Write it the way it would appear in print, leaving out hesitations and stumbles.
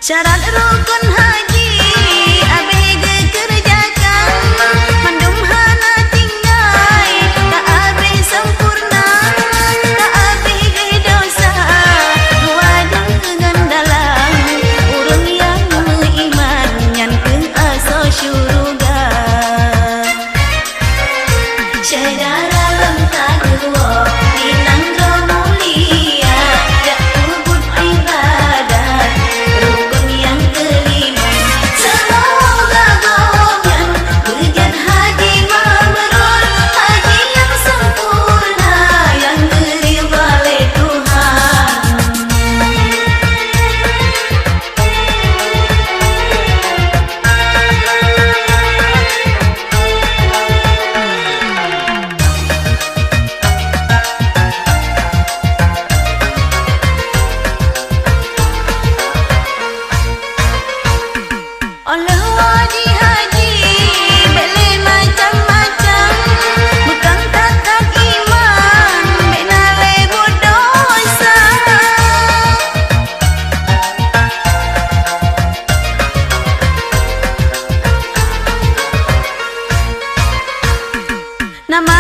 Syarat rukun haji ABG kerjakan, mandum hana tinggai tak abri sempurna, tak abri dosa dua dengan dalam urung yang beriman yang ke aso syurga. Saudara lengkap dua bilang mulia dak kubut ibadat rukun yang kelima. Semoga golongan berjan haji mabrur, haji yang sempurna yang diridha oleh Tuhan. Oleh wajib haji beli macam-macam, bukan takat iman bina lebu dosa. Nama